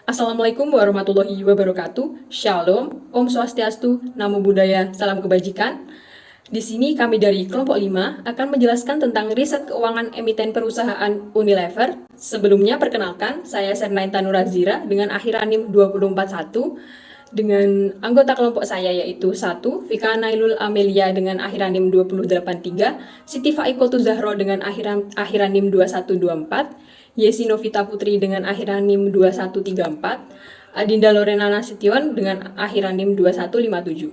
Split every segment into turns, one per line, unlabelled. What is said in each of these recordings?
Assalamualaikum warahmatullahi wabarakatuh. Shalom, Om Swastiastu, Namo Buddhaya, Salam Kebajikan. Di sini kami dari kelompok 5 akan menjelaskan tentang riset keuangan emiten perusahaan Unilever. Sebelumnya perkenalkan, saya Sernain Tanurazira dengan akhiran NIM 241 dengan anggota kelompok saya yaitu 1. Vika Nailul Amelia dengan akhiran NIM 283, Siti Faikotu Zahro dengan akhiran NIM 2124, Yesi Novita Putri dengan akhiran NIM 2134, Adinda Lorena Nasution dengan akhiran NIM 2157.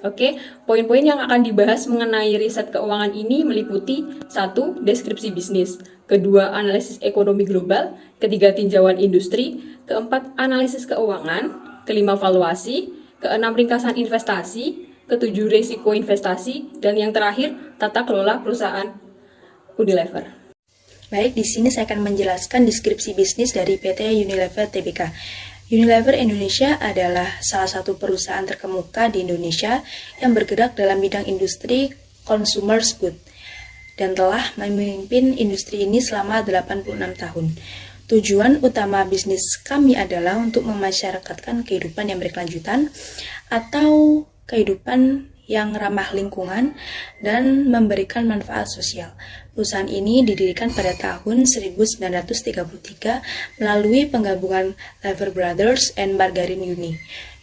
Oke, poin-poin yang akan dibahas mengenai riset keuangan ini meliputi 1. Deskripsi bisnis, kedua analisis ekonomi global, ketiga tinjauan industri, keempat analisis keuangan, kelima valuasi, keenam ringkasan investasi, ketujuh risiko investasi, dan yang terakhir tata kelola perusahaan Unilever.
Baik, di sini saya akan menjelaskan deskripsi bisnis dari PT Unilever Tbk. Unilever Indonesia adalah salah satu perusahaan terkemuka di Indonesia yang bergerak dalam bidang industri consumer goods dan telah memimpin industri ini selama 86 tahun. Tujuan utama bisnis kami adalah untuk memasyarakatkan kehidupan yang berkelanjutan atau kehidupan yang ramah lingkungan dan memberikan manfaat sosial. Perusahaan ini didirikan pada tahun 1933 melalui penggabungan Lever Brothers and Margarine Uni.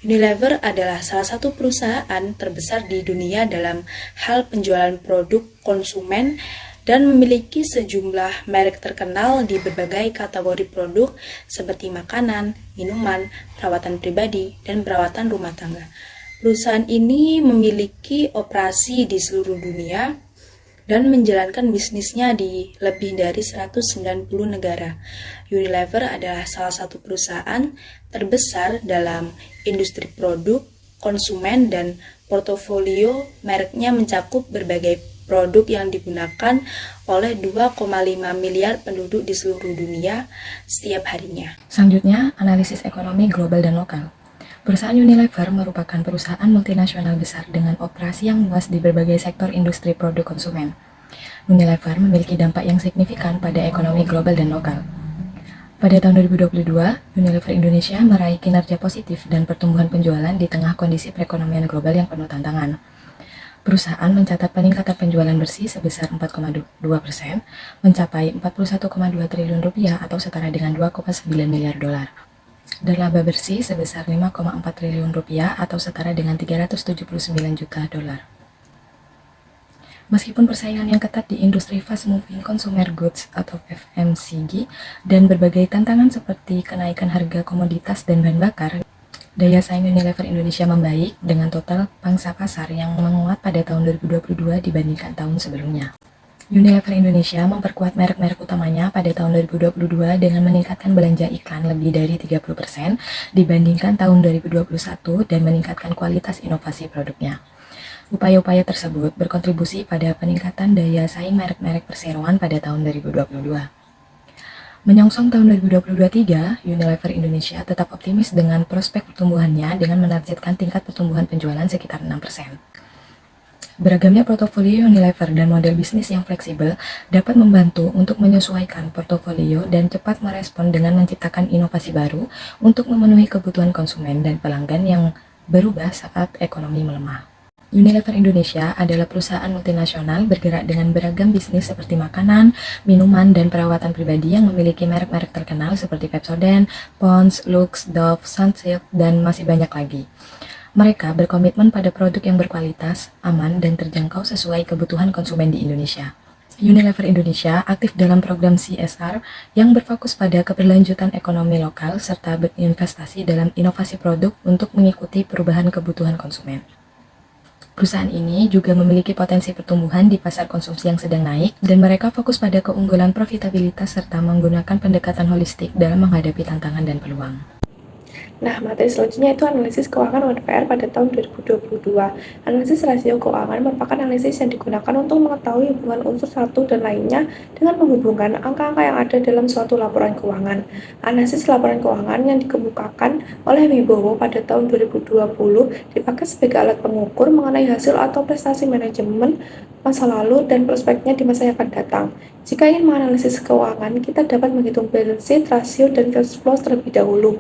Unilever adalah salah satu perusahaan terbesar di dunia dalam hal penjualan produk konsumen dan memiliki sejumlah merek terkenal di berbagai kategori produk seperti makanan, minuman, perawatan pribadi, dan perawatan rumah tangga. Perusahaan ini memiliki operasi di seluruh dunia dan menjalankan bisnisnya di lebih dari 190 negara. Unilever adalah salah satu perusahaan terbesar dalam industri produk, konsumen, dan portofolio mereknya mencakup berbagai produk yang digunakan oleh 2,5 miliar penduduk di seluruh dunia setiap harinya.
Selanjutnya, analisis ekonomi global dan lokal. Perusahaan Unilever merupakan perusahaan multinasional besar dengan operasi yang luas di berbagai sektor industri produk konsumen. Unilever memiliki dampak yang signifikan pada ekonomi global dan lokal. Pada tahun 2022, Unilever Indonesia meraih kinerja positif dan pertumbuhan penjualan di tengah kondisi perekonomian global yang penuh tantangan. Perusahaan mencatat peningkatan penjualan bersih sebesar 4,2%, mencapai 41,2 triliun rupiah atau setara dengan 2,9 miliar dolar. Dan laba bersih sebesar 5,4 triliun rupiah atau setara dengan 379 juta dolar. Meskipun persaingan yang ketat di industri fast moving consumer goods atau FMCG dan berbagai tantangan seperti kenaikan harga komoditas dan bahan bakar, daya saing Unilever Indonesia membaik dengan total pangsa pasar yang menguat pada tahun 2022 dibandingkan tahun sebelumnya. Unilever Indonesia memperkuat merek-merek utamanya pada tahun 2022 dengan meningkatkan belanja iklan lebih dari 30% dibandingkan tahun 2021 dan meningkatkan kualitas inovasi produknya. Upaya-upaya tersebut berkontribusi pada peningkatan daya saing merek-merek perseroan pada tahun 2022. Menyongsong tahun 2023, Unilever Indonesia tetap optimis dengan prospek pertumbuhannya dengan menargetkan tingkat pertumbuhan penjualan sekitar 6%. Beragamnya portofolio Unilever dan model bisnis yang fleksibel dapat membantu untuk menyesuaikan portofolio dan cepat merespon dengan menciptakan inovasi baru untuk memenuhi kebutuhan konsumen dan pelanggan yang berubah saat ekonomi melemah. Unilever Indonesia adalah perusahaan multinasional bergerak dengan beragam bisnis seperti makanan, minuman, dan perawatan pribadi yang memiliki merek-merek terkenal seperti Pepsodent, Pond's, Lux, Dove, Sunsilk, dan masih banyak lagi. Mereka berkomitmen pada produk yang berkualitas, aman, dan terjangkau sesuai kebutuhan konsumen di Indonesia. Unilever Indonesia aktif dalam program CSR yang berfokus pada keberlanjutan ekonomi lokal serta berinvestasi dalam inovasi produk untuk mengikuti perubahan kebutuhan konsumen. Perusahaan ini juga memiliki potensi pertumbuhan di pasar konsumsi yang sedang naik dan mereka fokus pada keunggulan profitabilitas serta menggunakan pendekatan holistik dalam menghadapi tantangan dan peluang.
Nah, materi selanjutnya itu analisis keuangan UNPR pada tahun 2022. Analisis rasio keuangan merupakan analisis yang digunakan untuk mengetahui hubungan unsur satu dan lainnya dengan menghubungkan angka-angka yang ada dalam suatu laporan keuangan. Analisis laporan keuangan yang dikemukakan oleh Wibowo pada tahun 2020 dipakai sebagai alat pengukur mengenai hasil atau prestasi manajemen masa lalu dan prospeknya di masa yang akan datang. Jika ingin menganalisis keuangan, kita dapat menghitung balance sheet, rasio, dan cash flow terlebih dahulu.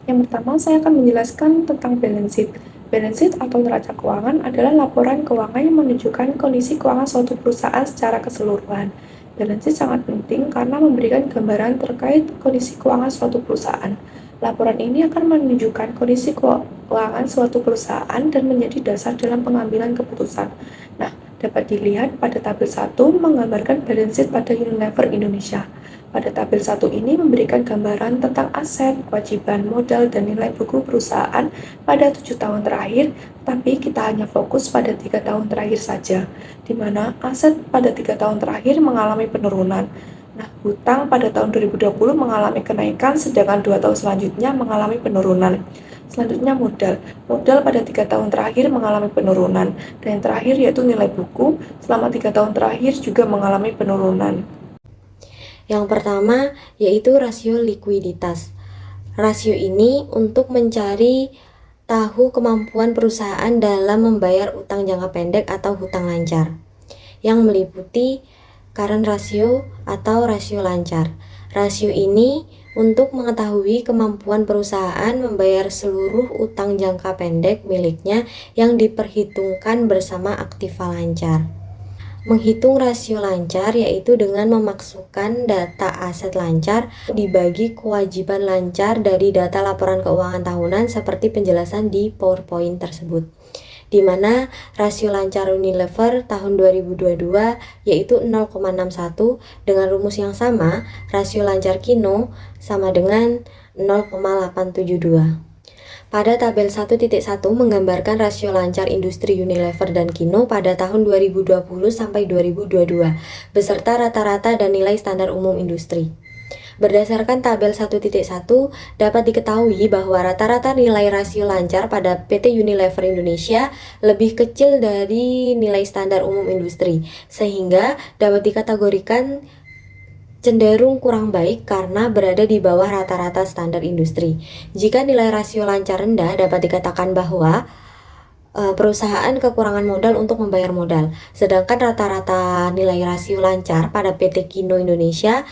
Yang pertama, saya akan menjelaskan tentang balance sheet. Balance sheet atau neraca keuangan adalah laporan keuangan yang menunjukkan kondisi keuangan suatu perusahaan secara keseluruhan. Balance sheet sangat penting karena memberikan gambaran terkait kondisi keuangan suatu perusahaan. Laporan ini akan menunjukkan kondisi keuangan suatu perusahaan dan menjadi dasar dalam pengambilan keputusan. Nah, dapat dilihat pada tabel 1 menggambarkan balance sheet pada Unilever Indonesia. Pada tabel 1 ini memberikan gambaran tentang aset, kewajiban, modal, dan nilai buku perusahaan pada 7 tahun terakhir, tapi kita hanya fokus pada 3 tahun terakhir saja, di mana aset pada 3 tahun terakhir mengalami penurunan. Nah, hutang pada tahun 2020 mengalami kenaikan, sedangkan 2 tahun selanjutnya mengalami penurunan. Selanjutnya modal. Modal pada 3 tahun terakhir mengalami penurunan, dan yang terakhir yaitu nilai buku selama 3 tahun terakhir juga mengalami penurunan.
Yang pertama yaitu rasio likuiditas. Rasio ini untuk mencari tahu kemampuan perusahaan dalam membayar utang jangka pendek atau hutang lancar, yang meliputi current ratio atau rasio lancar. Rasio ini untuk mengetahui kemampuan perusahaan membayar seluruh utang jangka pendek miliknya yang diperhitungkan bersama aktiva lancar. Menghitung rasio lancar yaitu dengan memasukkan data aset lancar dibagi kewajiban lancar dari data laporan keuangan tahunan seperti penjelasan di PowerPoint tersebut, di mana rasio lancar Unilever tahun 2022 yaitu 0,61 dengan rumus yang sama. Rasio lancar Kino sama dengan 0,872. Pada tabel 1.1 menggambarkan rasio lancar industri Unilever dan Kino pada tahun 2020 sampai 2022 beserta rata-rata dan nilai standar umum industri. Berdasarkan tabel 1.1 dapat diketahui bahwa rata-rata nilai rasio lancar pada PT Unilever Indonesia lebih kecil dari nilai standar umum industri, sehingga dapat dikategorikan cenderung kurang baik karena berada di bawah rata-rata standar industri. Jika nilai rasio lancar rendah, dapat dikatakan bahwa perusahaan kekurangan modal untuk membayar modal. Sedangkan rata-rata nilai rasio lancar pada PT Kino Indonesia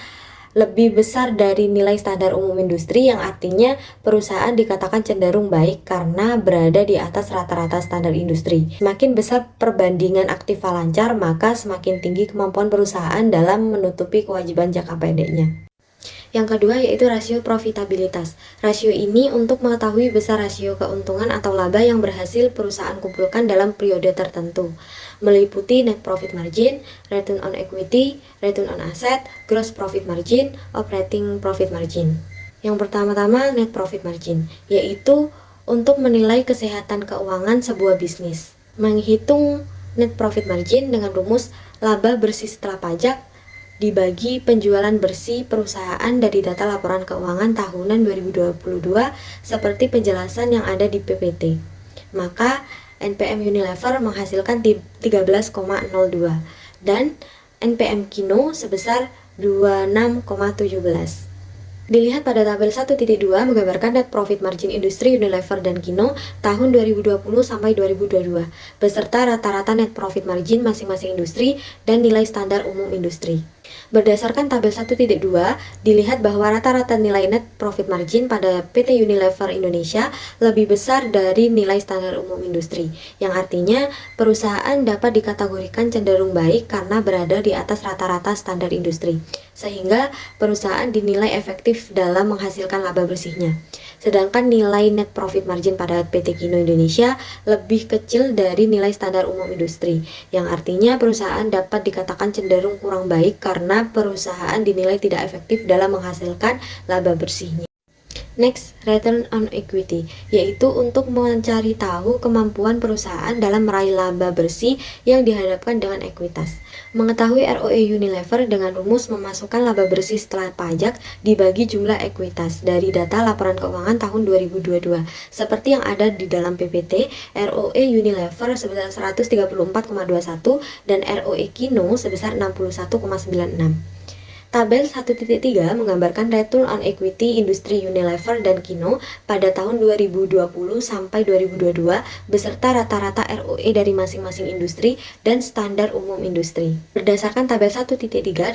lebih besar dari nilai standar umum industri, yang artinya perusahaan dikatakan cenderung baik karena berada di atas rata-rata standar industri. Semakin besar perbandingan aktiva lancar, maka semakin tinggi kemampuan perusahaan dalam menutupi kewajiban jangka pendeknya. Yang kedua yaitu rasio profitabilitas. Rasio ini untuk mengetahui besar rasio keuntungan atau laba yang berhasil perusahaan kumpulkan dalam periode tertentu, meliputi net profit margin, return on equity, return on asset, gross profit margin, operating profit margin. Yang pertama-tama net profit margin, yaitu untuk menilai kesehatan keuangan sebuah bisnis. Menghitung net profit margin dengan rumus laba bersih setelah pajak dibagi penjualan bersih perusahaan dari data laporan keuangan tahunan 2022 seperti penjelasan yang ada di PPT. Maka NPM Unilever menghasilkan 13,02 dan NPM Kino sebesar 26,17. Dilihat pada tabel 1.2 menggambarkan net profit margin industri Unilever dan Kino tahun 2020 sampai 2022 beserta rata-rata net profit margin masing-masing industri dan nilai standar umum industri. Berdasarkan tabel 1.2 dilihat bahwa rata-rata nilai net profit margin pada PT Unilever Indonesia lebih besar dari nilai standar umum industri, yang artinya perusahaan dapat dikategorikan cenderung baik karena berada di atas rata-rata standar industri, sehingga perusahaan dinilai efektif dalam menghasilkan laba bersihnya. Sedangkan nilai net profit margin pada PT Kino Indonesia lebih kecil dari nilai standar umum industri, yang artinya perusahaan dapat dikatakan cenderung kurang baik karena perusahaan dinilai tidak efektif dalam menghasilkan laba bersihnya. Next, return on equity, yaitu untuk mencari tahu kemampuan perusahaan dalam meraih laba bersih yang dihadapkan dengan ekuitas. Mengetahui ROE Unilever dengan rumus memasukkan laba bersih setelah pajak dibagi jumlah ekuitas dari data laporan keuangan tahun 2022. Seperti yang ada di dalam PPT, ROE Unilever sebesar 134,21 dan ROE Kino sebesar 61,96. Tabel 1.3 menggambarkan return on equity industri Unilever dan Kino pada tahun 2020 sampai 2022 beserta rata-rata ROE dari masing-masing industri dan standar umum industri. Berdasarkan tabel 1.3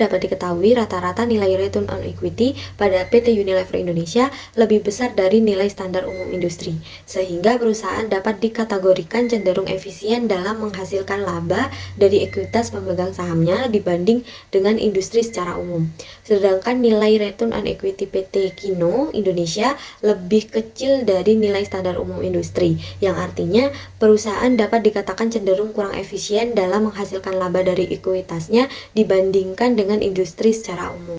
dapat diketahui rata-rata nilai return on equity pada PT Unilever Indonesia lebih besar dari nilai standar umum industri, sehingga perusahaan dapat dikategorikan cenderung efisien dalam menghasilkan laba dari ekuitas pemegang sahamnya dibanding dengan industri secara umum. Sedangkan nilai return on equity PT Kino Indonesia lebih kecil dari nilai standar umum industri, yang artinya perusahaan dapat dikatakan cenderung kurang efisien dalam menghasilkan laba dari ekuitasnya dibandingkan dengan industri secara umum.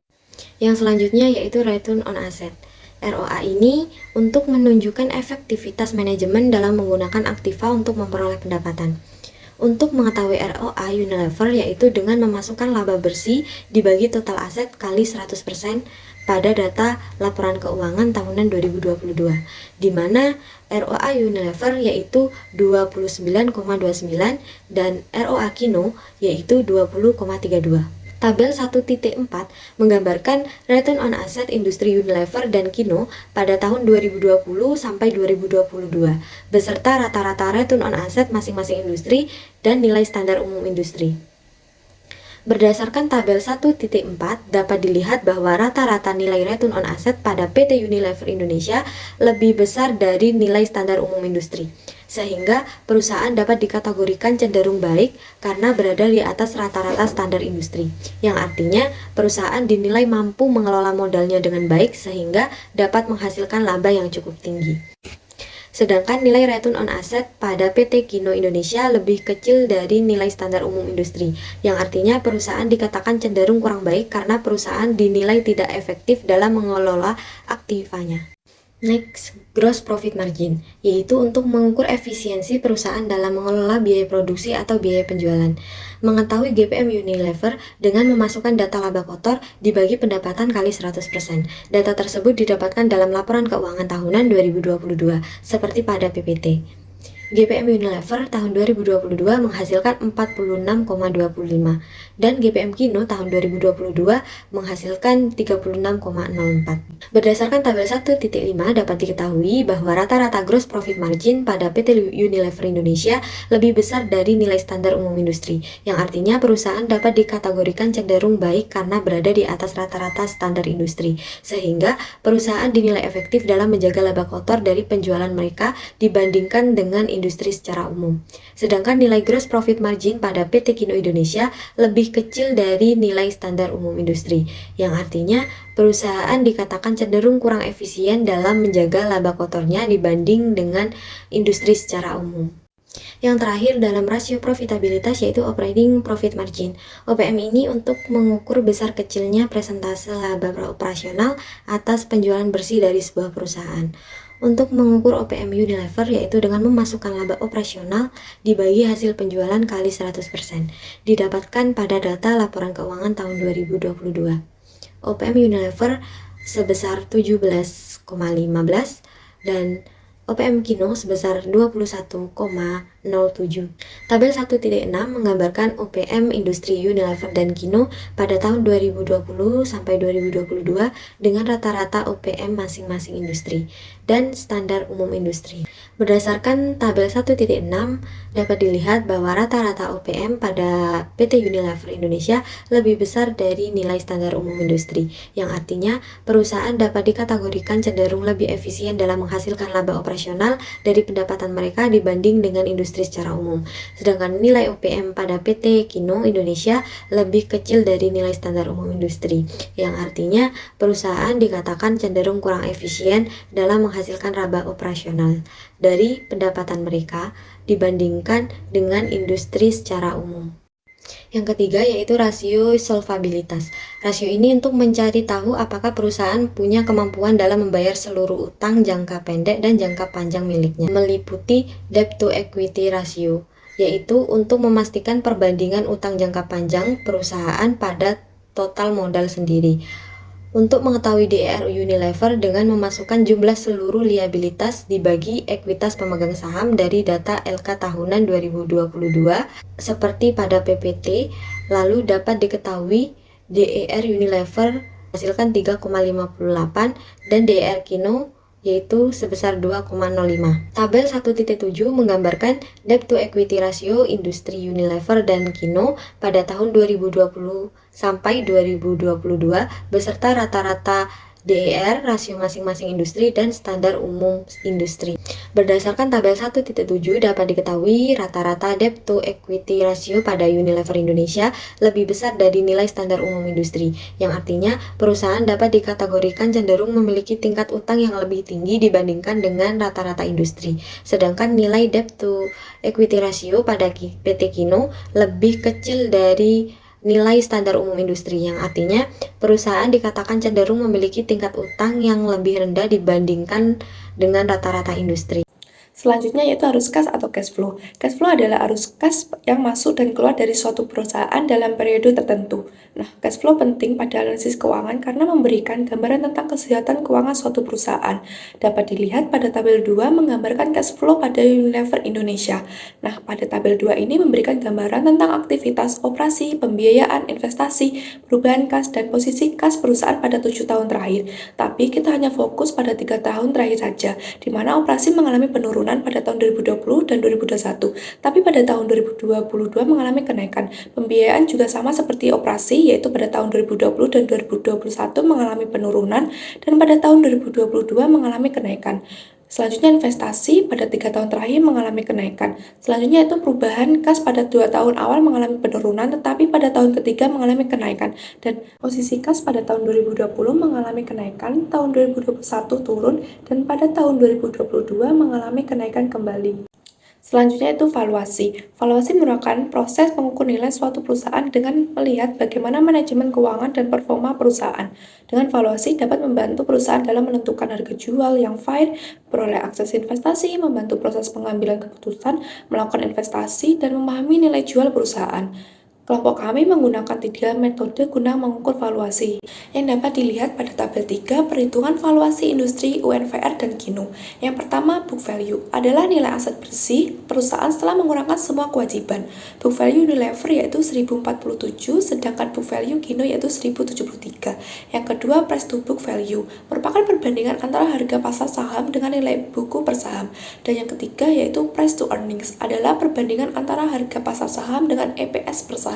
Yang selanjutnya yaitu return on asset. ROA ini untuk menunjukkan efektivitas manajemen dalam menggunakan aktiva untuk memperoleh pendapatan. Untuk mengetahui ROA Unilever yaitu dengan memasukkan laba bersih dibagi total aset kali 100% pada data laporan keuangan tahunan 2022, di mana ROA Unilever yaitu 29,29 dan ROA Kino yaitu 20,32. Tabel 1.4 menggambarkan return on asset industri Unilever dan Kino pada tahun 2020 sampai 2022 beserta rata-rata return on asset masing-masing industri dan nilai standar umum industri. Berdasarkan tabel 1.4 dapat dilihat bahwa rata-rata nilai return on asset pada PT Unilever Indonesia lebih besar dari nilai standar umum industri, sehingga perusahaan dapat dikategorikan cenderung baik karena berada di atas rata-rata standar industri, yang artinya perusahaan dinilai mampu mengelola modalnya dengan baik sehingga dapat menghasilkan laba yang cukup tinggi. Sedangkan nilai return on asset pada PT Kino Indonesia lebih kecil dari nilai standar umum industri, yang artinya perusahaan dikatakan cenderung kurang baik karena perusahaan dinilai tidak efektif dalam mengelola aktivanya. Next, gross profit margin, yaitu untuk mengukur efisiensi perusahaan dalam mengelola biaya produksi atau biaya penjualan. Mengetahui GPM Unilever dengan memasukkan data laba kotor dibagi pendapatan kali 100%. Data tersebut didapatkan dalam laporan keuangan tahunan 2022, seperti pada PPT. GPM Unilever tahun 2022 menghasilkan 46,25 dan GPM Kino tahun 2022 menghasilkan 36,04. Berdasarkan tabel 1.5 dapat diketahui bahwa rata-rata gross profit margin pada PT Unilever Indonesia lebih besar dari nilai standar umum industri, yang artinya perusahaan dapat dikategorikan cenderung baik karena berada di atas rata-rata standar industri, sehingga perusahaan dinilai efektif dalam menjaga laba kotor dari penjualan mereka dibandingkan dengan industri secara umum. Sedangkan nilai gross profit margin pada PT Kino Indonesia lebih kecil dari nilai standar umum industri, yang artinya perusahaan dikatakan cenderung kurang efisien dalam menjaga laba kotornya dibanding dengan industri secara umum. Yang terakhir dalam rasio profitabilitas yaitu operating profit margin. OPM ini untuk mengukur besar kecilnya persentase laba operasional atas penjualan bersih dari sebuah perusahaan. Untuk mengukur OPM Unilever yaitu dengan memasukkan laba operasional dibagi hasil penjualan kali 100%, didapatkan pada data laporan keuangan tahun 2022. OPM Unilever sebesar 17,15 dan OPM Kino sebesar 21,07. Tabel 1.6 menggambarkan OPM industri Unilever dan Kino pada tahun 2020 sampai 2022 dengan rata-rata OPM masing-masing industri dan standar umum industri. Berdasarkan tabel 1.6 dapat dilihat bahwa rata-rata OPM pada PT Unilever Indonesia lebih besar dari nilai standar umum industri, yang artinya perusahaan dapat dikategorikan cenderung lebih efisien dalam menghasilkan laba operasional dari pendapatan mereka dibanding dengan industri secara umum. Sedangkan nilai OPM pada PT Kino Indonesia lebih kecil dari nilai standar umum industri, yang artinya perusahaan dikatakan cenderung kurang efisien dalam menghasilkan laba operasional dari pendapatan mereka dibandingkan dengan industri secara umum. Yang ketiga yaitu rasio solvabilitas. Rasio ini untuk mencari tahu apakah perusahaan punya kemampuan dalam membayar seluruh utang jangka pendek dan jangka panjang miliknya, meliputi debt to equity ratio, yaitu untuk memastikan perbandingan utang jangka panjang perusahaan pada total modal sendiri. Untuk mengetahui DER Unilever dengan memasukkan jumlah seluruh liabilitas dibagi ekuitas pemegang saham dari data LK tahunan 2022 seperti pada PPT, lalu dapat diketahui DER Unilever menghasilkan 3,58 dan DER Kino yaitu sebesar 2,05. Tabel 1.7 menggambarkan debt to equity ratio industri Unilever dan Kino pada tahun 2020 sampai 2022 beserta rata-rata DER, rasio masing-masing industri, dan standar umum industri. Berdasarkan tabel 1.7 dapat diketahui rata-rata debt to equity ratio pada Unilever Indonesia lebih besar dari nilai standar umum industri, yang artinya perusahaan dapat dikategorikan cenderung memiliki tingkat utang yang lebih tinggi dibandingkan dengan rata-rata industri. Sedangkan nilai debt to equity ratio pada PT Kino lebih kecil dari nilai standar umum industri, yang artinya perusahaan dikatakan cenderung memiliki tingkat utang yang lebih rendah dibandingkan dengan rata-rata industri.
Selanjutnya yaitu arus kas atau cash flow. Cash flow adalah arus kas yang masuk dan keluar dari suatu perusahaan dalam periode tertentu. Nah, cash flow penting pada analisis keuangan karena memberikan gambaran tentang kesehatan keuangan suatu perusahaan. Dapat dilihat pada tabel 2 menggambarkan cash flow pada Unilever Indonesia. Nah, pada tabel 2 ini memberikan gambaran tentang aktivitas operasi, pembiayaan, investasi, perubahan kas, dan posisi kas perusahaan pada 7 tahun terakhir. Tapi kita hanya fokus pada 3 tahun terakhir saja, di mana operasi mengalami penurunan pada tahun 2020 dan 2021, tapi pada tahun 2022 mengalami kenaikan. Pembiayaan juga sama seperti operasi, yaitu pada tahun 2020 dan 2021 mengalami penurunan, dan pada tahun 2022 mengalami kenaikan. Selanjutnya investasi pada 3 tahun terakhir mengalami kenaikan. Selanjutnya itu perubahan kas pada 2 tahun awal mengalami penurunan, tetapi pada tahun ketiga mengalami kenaikan. Dan posisi kas pada tahun 2020 mengalami kenaikan, tahun 2021 turun, dan pada tahun 2022 mengalami kenaikan kembali. Selanjutnya itu valuasi. Valuasi merupakan proses mengukur nilai suatu perusahaan dengan melihat bagaimana manajemen keuangan dan performa perusahaan. Dengan valuasi dapat membantu perusahaan dalam menentukan harga jual yang fair, peroleh akses investasi, membantu proses pengambilan keputusan, melakukan investasi, dan memahami nilai jual perusahaan. Kelompok kami menggunakan 3 metode guna mengukur valuasi, yang dapat dilihat pada tabel 3 perhitungan valuasi industri UNVR dan Kino. Yang pertama, book value adalah nilai aset bersih perusahaan setelah mengurangkan semua kewajiban. Book value Unilever yaitu 1047, sedangkan book value Kino yaitu 1073. Yang kedua, price to book value merupakan perbandingan antara harga pasar saham dengan nilai buku per saham. Dan yang ketiga yaitu price to earnings adalah perbandingan antara harga pasar saham dengan EPS per saham.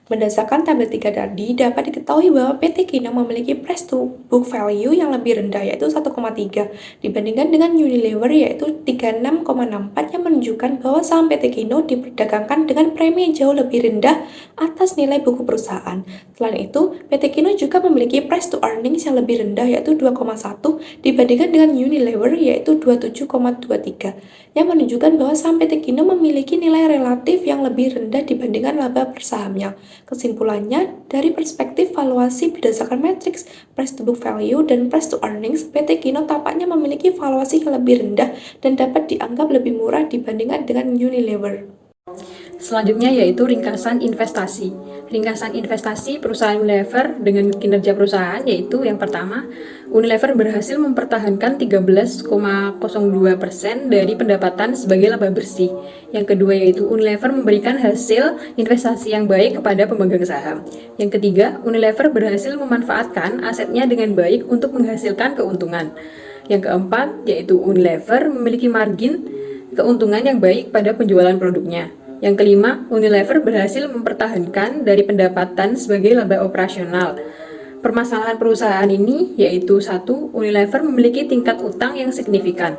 Berdasarkan tabel 3 tadi, dapat diketahui bahwa PT Kino memiliki price to book value yang lebih rendah, yaitu 1,3, dibandingkan dengan Unilever yaitu 36,64, yang menunjukkan bahwa saham PT Kino diperdagangkan dengan premi yang jauh lebih rendah atas nilai buku perusahaan. Selain itu, PT Kino juga memiliki price to earnings yang lebih rendah, yaitu 2,1, dibandingkan dengan Unilever yaitu 27,23, yang menunjukkan bahwa saham PT Kino memiliki nilai relatif yang lebih rendah dibandingkan laba per sahamnya. Kesimpulannya, dari perspektif valuasi berdasarkan matriks price to book value dan price to earnings, PT Kino tampaknya memiliki valuasi yang lebih rendah dan dapat dianggap lebih murah dibandingkan dengan Unilever.
Selanjutnya yaitu ringkasan investasi. Ringkasan investasi perusahaan Unilever dengan kinerja perusahaan yaitu yang pertama, Unilever berhasil mempertahankan 13,02% dari pendapatan sebagai laba bersih. Yang kedua yaitu Unilever memberikan hasil investasi yang baik kepada pemegang saham. Yang ketiga, Unilever berhasil memanfaatkan asetnya dengan baik untuk menghasilkan keuntungan. Yang keempat yaitu Unilever memiliki margin keuntungan yang baik pada penjualan produknya. Yang kelima, Unilever berhasil mempertahankan dari pendapatan sebagai laba operasional. Permasalahan perusahaan ini yaitu 1. Unilever memiliki tingkat utang yang signifikan.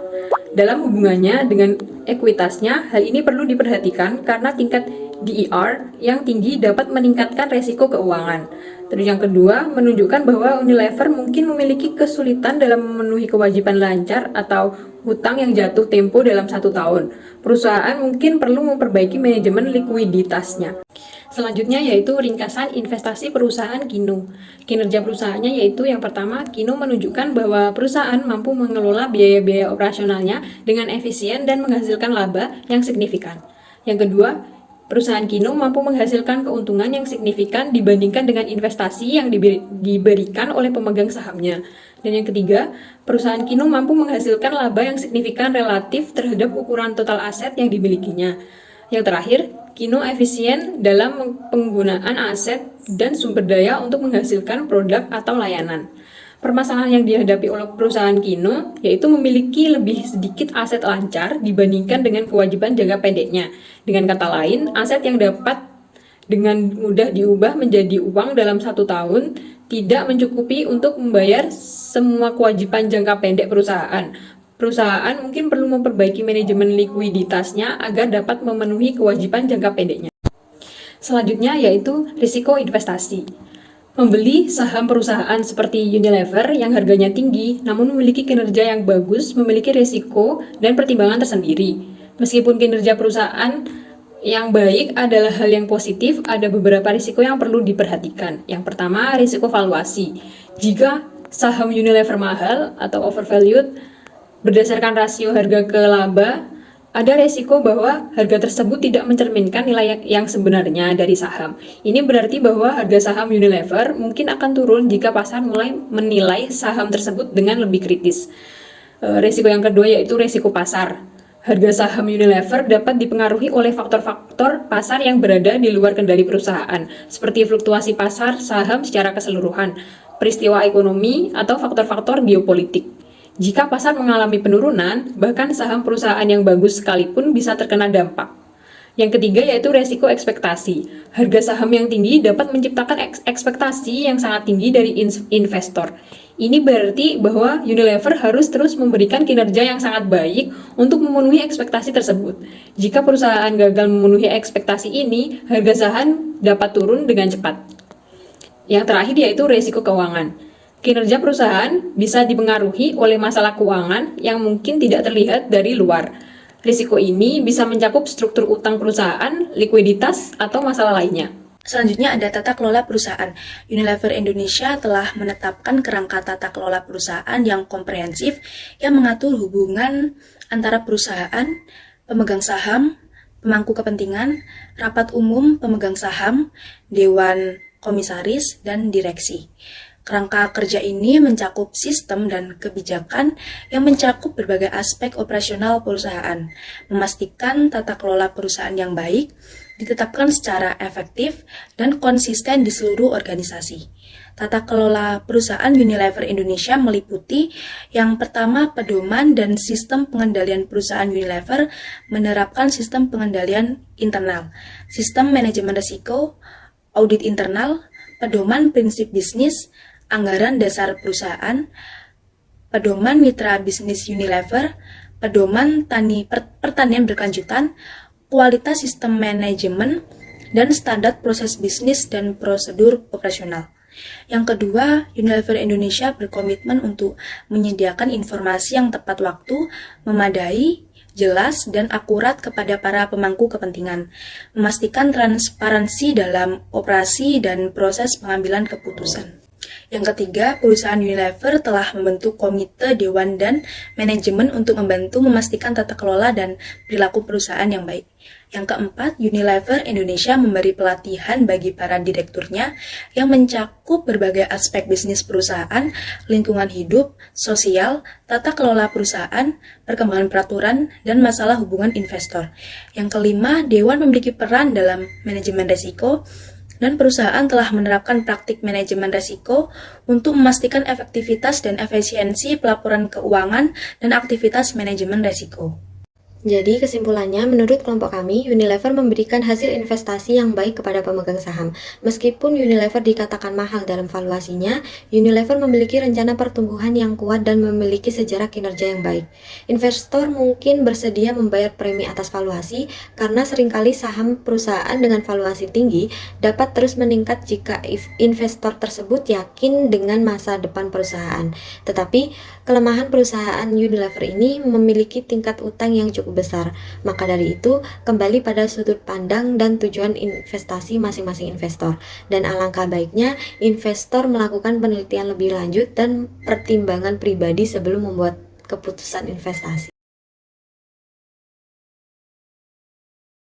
Dalam hubungannya dengan ekuitasnya, hal ini perlu diperhatikan karena tingkat DER yang tinggi dapat meningkatkan resiko keuangan. Terus yang kedua, menunjukkan bahwa Unilever mungkin memiliki kesulitan dalam memenuhi kewajiban lancar atau hutang yang jatuh tempo dalam 1 tahun. Perusahaan mungkin perlu memperbaiki manajemen likuiditasnya. Selanjutnya yaitu ringkasan investasi perusahaan Kino. Kinerja perusahaannya yaitu yang pertama, Kino menunjukkan bahwa perusahaan mampu mengelola biaya-biaya operasionalnya dengan efisien dan menghasilkan laba yang signifikan. Yang kedua, perusahaan Kino mampu menghasilkan keuntungan yang signifikan dibandingkan dengan investasi yang diberikan oleh pemegang sahamnya. Dan yang ketiga, perusahaan Kino mampu menghasilkan laba yang signifikan relatif terhadap ukuran total aset yang dimilikinya. Yang terakhir, Kino efisien dalam penggunaan aset dan sumber daya untuk menghasilkan produk atau layanan. Permasalahan yang dihadapi oleh perusahaan Kino yaitu memiliki lebih sedikit aset lancar dibandingkan dengan kewajiban jangka pendeknya. Dengan kata lain, aset yang dapat dengan mudah diubah menjadi uang dalam 1 tahun tidak mencukupi untuk membayar semua kewajiban jangka pendek perusahaan. Perusahaan mungkin perlu memperbaiki manajemen likuiditasnya agar dapat memenuhi kewajiban jangka pendeknya. Selanjutnya yaitu risiko investasi. Membeli saham perusahaan seperti Unilever yang harganya tinggi namun memiliki kinerja yang bagus memiliki risiko dan pertimbangan tersendiri. Meskipun kinerja perusahaan yang baik adalah hal yang positif, ada beberapa risiko yang perlu diperhatikan. Yang pertama, risiko valuasi. Jika saham Unilever mahal atau overvalued berdasarkan rasio harga ke laba, ada resiko bahwa harga tersebut tidak mencerminkan nilai yang sebenarnya dari saham. Ini berarti bahwa harga saham Unilever mungkin akan turun jika pasar mulai menilai saham tersebut dengan lebih kritis. Resiko yang kedua yaitu resiko pasar. Harga saham Unilever dapat dipengaruhi oleh faktor-faktor pasar yang berada di luar kendali perusahaan, seperti fluktuasi pasar saham secara keseluruhan, peristiwa ekonomi, atau faktor-faktor geopolitik. Jika pasar mengalami penurunan, bahkan saham perusahaan yang bagus sekalipun bisa terkena dampak. Yang ketiga yaitu resiko ekspektasi. Harga saham yang tinggi dapat menciptakan ekspektasi yang sangat tinggi dari investor. Ini berarti bahwa Unilever harus terus memberikan kinerja yang sangat baik untuk memenuhi ekspektasi tersebut. Jika perusahaan gagal memenuhi ekspektasi ini, harga saham dapat turun dengan cepat. Yang terakhir yaitu resiko keuangan. Kinerja perusahaan bisa dipengaruhi oleh masalah keuangan yang mungkin tidak terlihat dari luar. Risiko ini bisa mencakup struktur utang perusahaan, likuiditas, atau masalah lainnya.
Selanjutnya ada tata kelola perusahaan. Unilever Indonesia telah menetapkan kerangka tata kelola perusahaan yang komprehensif yang mengatur hubungan antara perusahaan, pemegang saham, pemangku kepentingan, rapat umum pemegang saham, dewan komisaris, dan direksi. Kerangka kerja ini mencakup sistem dan kebijakan yang mencakup berbagai aspek operasional perusahaan, memastikan tata kelola perusahaan yang baik, ditetapkan secara efektif dan konsisten di seluruh organisasi. Tata kelola perusahaan Unilever Indonesia meliputi yang pertama pedoman dan sistem pengendalian perusahaan Unilever menerapkan sistem pengendalian internal, sistem manajemen risiko, audit internal, pedoman prinsip bisnis, anggaran dasar perusahaan, pedoman mitra bisnis Unilever, pedoman pertanian berkelanjutan, kualitas sistem manajemen, dan standar proses bisnis dan prosedur operasional. Yang kedua, Unilever Indonesia berkomitmen untuk menyediakan informasi yang tepat waktu, memadai, jelas, dan akurat kepada para pemangku kepentingan, memastikan transparansi dalam operasi dan proses pengambilan keputusan. Yang ketiga, perusahaan Unilever telah membentuk komite dewan dan manajemen untuk membantu memastikan tata kelola dan perilaku perusahaan yang baik. Yang keempat, Unilever Indonesia memberi pelatihan bagi para direkturnya yang mencakup berbagai aspek bisnis perusahaan, lingkungan hidup, sosial, tata kelola perusahaan, perkembangan peraturan, dan masalah hubungan investor. Yang kelima, dewan memiliki peran dalam manajemen risiko, dan perusahaan telah menerapkan praktik manajemen risiko untuk memastikan efektivitas dan efisiensi pelaporan keuangan dan aktivitas manajemen risiko.
Jadi kesimpulannya, menurut kelompok kami, Unilever memberikan hasil investasi yang baik kepada pemegang saham. Meskipun Unilever dikatakan mahal dalam valuasinya, Unilever memiliki rencana pertumbuhan yang kuat dan memiliki sejarah kinerja yang baik. Investor mungkin bersedia membayar premi atas valuasi karena seringkali saham perusahaan dengan valuasi tinggi dapat terus meningkat jika investor tersebut yakin dengan masa depan perusahaan. Tetapi, kelemahan perusahaan Unilever ini memiliki tingkat utang yang cukup besar. Maka dari itu, kembali pada sudut pandang dan tujuan investasi masing-masing investor. Dan alangkah baiknya, investor melakukan penelitian lebih lanjut dan pertimbangan pribadi sebelum membuat keputusan investasi.